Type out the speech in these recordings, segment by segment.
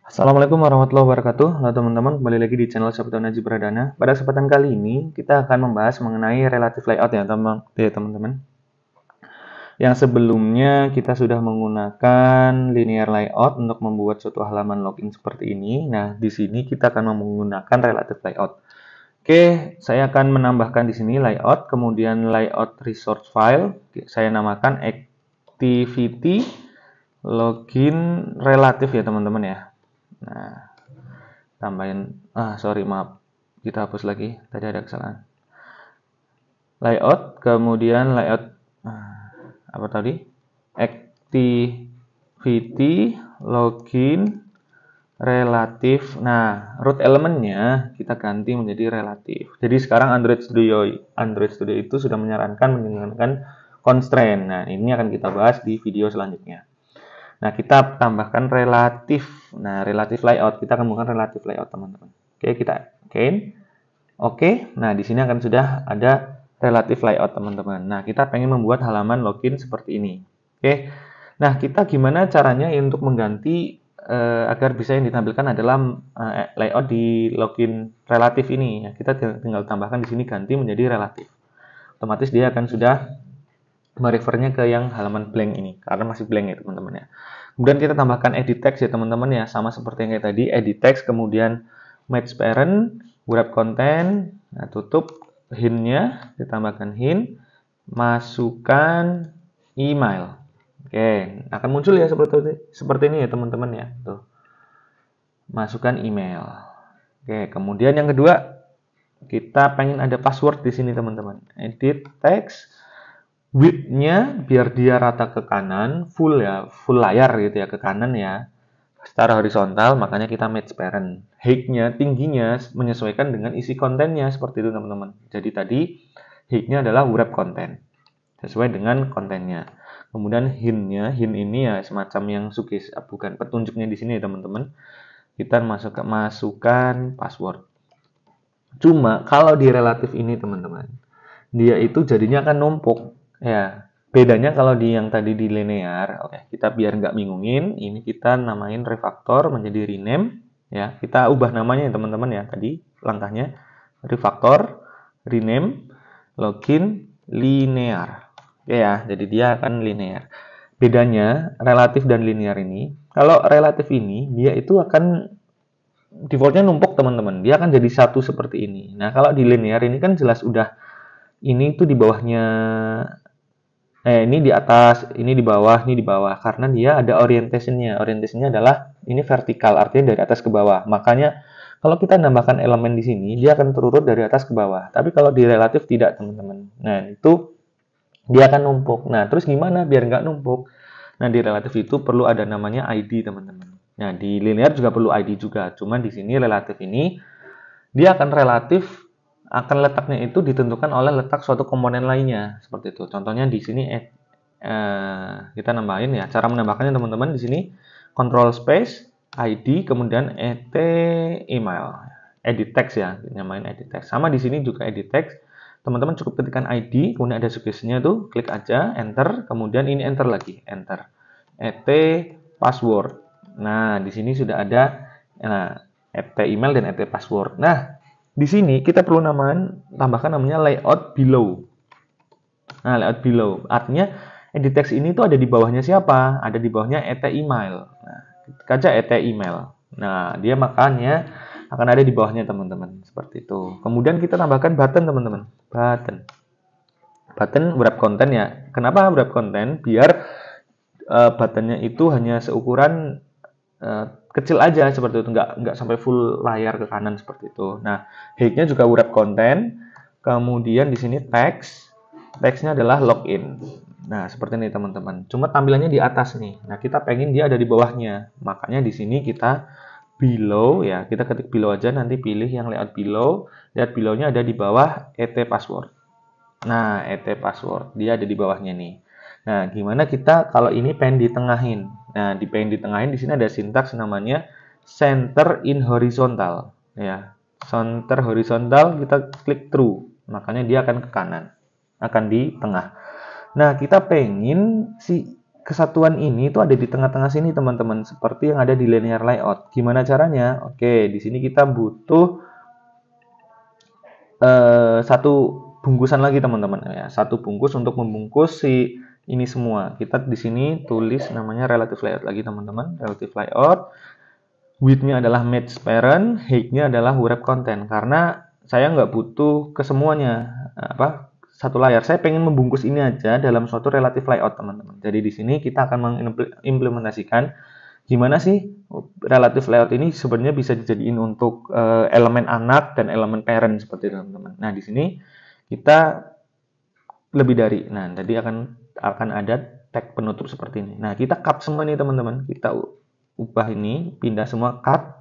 Assalamualaikum warahmatullahi wabarakatuh. Halo teman-teman, kembali lagi di channel Sabtu Najib Pradana. Pada kesempatan kali ini, kita akan membahas mengenai relative layout ya teman-teman. Yang sebelumnya kita sudah menggunakan linear layout untuk membuat suatu halaman login seperti ini. Nah, di sini kita akan menggunakan relative layout. Oke, saya akan menambahkan di sini layout, kemudian layout resource file. Saya namakan activity login relative ya teman-teman ya. Nah, tambahin, sorry maaf, kita hapus lagi, tadi ada kesalahan. Layout, kemudian layout, apa tadi? Activity login relatif. Nah, root elementnya kita ganti menjadi relatif. Jadi sekarang Android Studio itu sudah menyarankan menggunakan constraint. Nah, ini akan kita bahas di video selanjutnya. Nah, kita tambahkan relatif. Nah, relatif layout. Kita akan menggunakan relatif layout, teman-teman. Oke, kita again. Oke, nah di sini akan sudah ada relatif layout, teman-teman. Nah, kita pengen membuat halaman login seperti ini. Oke, nah kita gimana caranya untuk mengganti agar bisa yang ditampilkan adalah layout di login relatif ini. Ya, kita tinggal tambahkan di sini ganti menjadi relatif. Otomatis dia akan sudah merefernya ke yang halaman blank ini karena masih blank ya teman-teman ya. Kemudian kita tambahkan edit text ya teman-teman ya, sama seperti yang kayak tadi, edit text, kemudian match parent, wrap content, nah tutup hint-nya, ditambahkan hint, masukkan email. Oke, akan muncul ya seperti ini ya teman-teman ya. Tuh. Masukkan email. Oke, kemudian yang kedua, kita pengen ada password di sini teman-teman. Edit text, width-nya biar dia rata ke kanan, full ya, full layar gitu ya, ke kanan ya. Secara horizontal, makanya kita match parent. Height-nya, tingginya menyesuaikan dengan isi kontennya, seperti itu teman-teman. Jadi tadi, height-nya adalah wrap content, sesuai dengan kontennya. Kemudian hint-nya, hint ini ya semacam yang bukan petunjuknya di sini ya teman-teman. Kita masukkan password. Cuma kalau di relatif ini teman-teman, dia itu jadinya akan numpuk. Ya, bedanya kalau di yang tadi di linear, oke, kita biar nggak bingungin, ini kita namain refactor menjadi rename, ya, kita ubah namanya ya teman-teman ya, tadi langkahnya refactor, rename, login, linear, oke ya, jadi dia akan linear. Bedanya relatif dan linear ini, kalau relatif ini dia itu akan defaultnya numpuk teman-teman, dia akan jadi satu seperti ini. Nah kalau di linear ini kan jelas udah ini tuh di bawahnya, ini di atas, ini di bawah, ini di bawah. Karena dia ada orientationnya. Orientationnya adalah ini vertikal, artinya dari atas ke bawah. Makanya kalau kita nambahkan elemen di sini, dia akan terurut dari atas ke bawah. Tapi kalau di relatif tidak, teman-teman. Nah, itu dia akan numpuk. Nah, terus gimana biar nggak numpuk? Nah, di relatif itu perlu ada namanya ID, teman-teman. Nah, di linear juga perlu ID juga. Cuman di sini relatif ini, dia akan relatif, akan letaknya itu ditentukan oleh letak suatu komponen lainnya seperti itu. Contohnya di sini kita nambahin ya. Cara menambahkannya teman-teman di sini control space ID kemudian email. Edit text ya, namain edit text. Sama di sini juga edit text. Teman-teman cukup ketikkan ID, kemudian ada suggestion-nya tuh, klik aja enter, kemudian ini enter lagi, enter. Password. Nah, di sini sudah ada email dan password. Nah, di sini kita perlu tambahkan namanya layout below. Nah, layout below artinya edit text ini tuh ada di bawahnya siapa? Ada di bawahnya email. Nah, ketik aja email. Nah, dia makanya akan ada di bawahnya teman-teman. Seperti itu. Kemudian kita tambahkan button teman-teman. Button wrap content ya. Kenapa wrap content? Biar buttonnya itu hanya seukuran kecil aja seperti itu, nggak sampai full layar ke kanan seperti itu. Nah, height-nya juga wrap content. Kemudian di sini text-nya adalah login. Nah, seperti ini teman-teman. Cuma tampilannya di atas nih. Nah, kita pengen dia ada di bawahnya. Makanya di sini kita below ya, kita ketik below aja, nanti pilih yang layout below. Lihat below-nya ada di bawah password. Nah, password dia ada di bawahnya nih. Nah, gimana kita kalau ini pengen ditengahin? Nah, pengen ditengahin di sini ada sintaks namanya center in horizontal ya. Center horizontal kita klik true. Makanya dia akan ke kanan. Akan di tengah. Nah, kita pengen si kesatuan ini itu ada di tengah-tengah sini teman-teman, seperti yang ada di linear layout. Gimana caranya? Oke, di sini kita butuh satu bungkusan lagi teman-teman ya, satu bungkus untuk membungkus si ini semua. Kita di sini tulis namanya relative layout lagi teman-teman, relative layout. Width-nya adalah match parent, height-nya adalah wrap content, karena saya nggak butuh ke semuanya apa satu layar. Saya pengen membungkus ini aja dalam suatu relative layout teman-teman. Jadi di sini kita akan mengimplementasikan gimana sih relative layout ini sebenarnya bisa dijadiin untuk elemen anak dan elemen parent seperti itu teman-teman. Nah di sini kita lebih dari, nah tadi akan ada tag penutup seperti ini. Nah kita cut semua nih teman-teman, kita ubah ini, pindah semua cut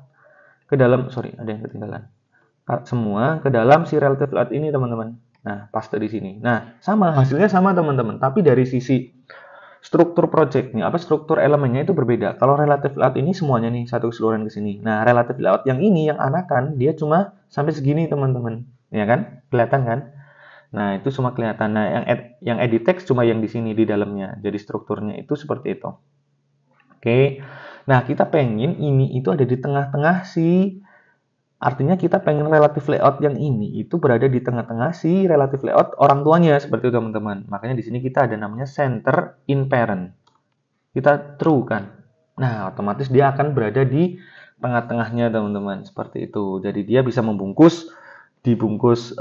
ke dalam, sorry ada yang ketinggalan, cut semua ke dalam si relative layout ini teman-teman. Nah paste di sini. Nah sama, hasilnya sama teman-teman, tapi dari sisi struktur projectnya, apa struktur elemennya itu berbeda. Kalau relative layout ini semuanya nih satu keseluruhan ke sini. Nah relative layout yang ini yang anakan dia cuma sampai segini teman-teman, ya kan? Kelihatan kan? Nah itu cuma kelihatan. Nah yang edit text cuma yang di sini di dalamnya. Jadi strukturnya itu seperti itu. Oke. Nah kita pengen ini itu ada di tengah-tengah si, artinya kita pengen relative layout yang ini itu berada di tengah-tengah si relative layout orang tuanya seperti itu teman-teman. Makanya di sini kita ada namanya center in parent. Kita true kan. Nah, otomatis dia akan berada di tengah-tengahnya teman-teman seperti itu. Jadi dia bisa dibungkus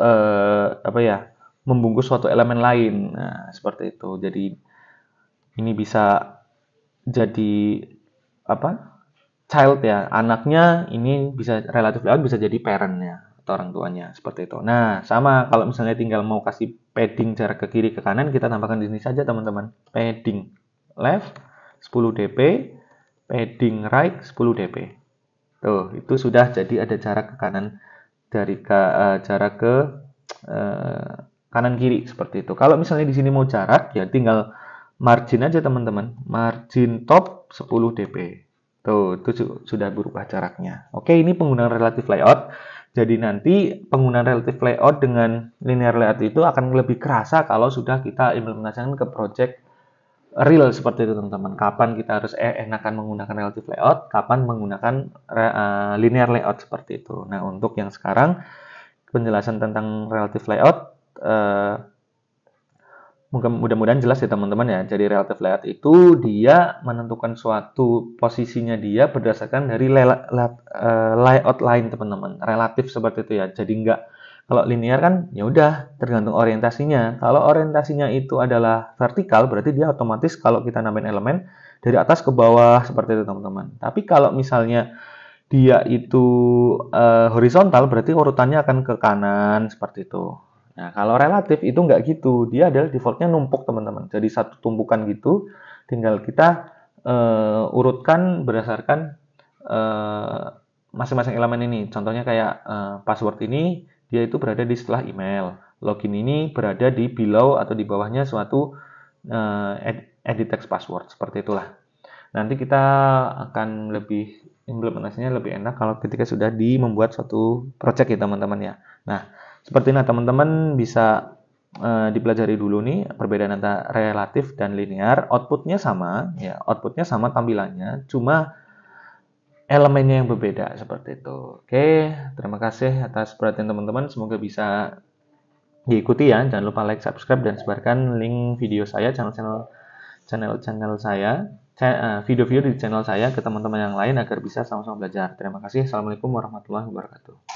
apa ya? Membungkus suatu elemen lain. Nah, seperti itu. Jadi ini bisa jadi apa? Child ya, anaknya ini bisa relatif layout bisa jadi parentnya atau orang tuanya seperti itu. Nah, sama kalau misalnya tinggal mau kasih padding jarak ke kiri ke kanan, kita tambahkan di sini saja teman-teman. Padding left 10 dp, padding right 10 dp. Tuh, itu sudah jadi ada jarak ke kanan dari jarak ke kanan kiri seperti itu. Kalau misalnya di sini mau jarak ya tinggal margin aja teman-teman. Margin top 10 dp. Tuh, itu sudah berubah jaraknya. Oke, ini penggunaan relative layout. Jadi nanti penggunaan relative layout dengan linear layout itu akan lebih kerasa kalau sudah kita implementasikan ke project real seperti itu teman-teman. Kapan kita harus enakan menggunakan relative layout, kapan menggunakan linear layout seperti itu. Nah, untuk yang sekarang penjelasan tentang relative layout mudah-mudahan jelas ya teman-teman ya. Jadi relative layout itu dia menentukan suatu posisinya dia berdasarkan dari layout lain teman-teman. Relatif seperti itu ya. Jadi enggak, kalau linear kan ya udah tergantung orientasinya. Kalau orientasinya itu adalah vertikal berarti dia otomatis kalau kita nambahin elemen dari atas ke bawah seperti itu teman-teman. Tapi kalau misalnya dia itu horizontal berarti urutannya akan ke kanan seperti itu. Nah, kalau relatif itu nggak gitu. Dia adalah defaultnya numpuk, teman-teman. Jadi satu tumpukan gitu, tinggal kita urutkan berdasarkan masing-masing elemen ini. Contohnya kayak password ini, dia itu berada di setelah email. Login ini berada di below atau di bawahnya suatu edit text password. Seperti itulah. Nanti kita akan lebih implementasinya lebih enak kalau ketika sudah membuat suatu project ya teman-teman ya. Nah, seperti ini teman-teman bisa dipelajari dulu nih perbedaan antara relatif dan linear. Outputnya sama, ya outputnya sama tampilannya, cuma elemennya yang berbeda seperti itu. Oke, terima kasih atas perhatian teman-teman. Semoga bisa diikuti ya. Jangan lupa like, subscribe, dan sebarkan link video saya, channel saya, video-video di channel saya ke teman-teman yang lain agar bisa sama-sama belajar. Terima kasih. Assalamualaikum warahmatullahi wabarakatuh.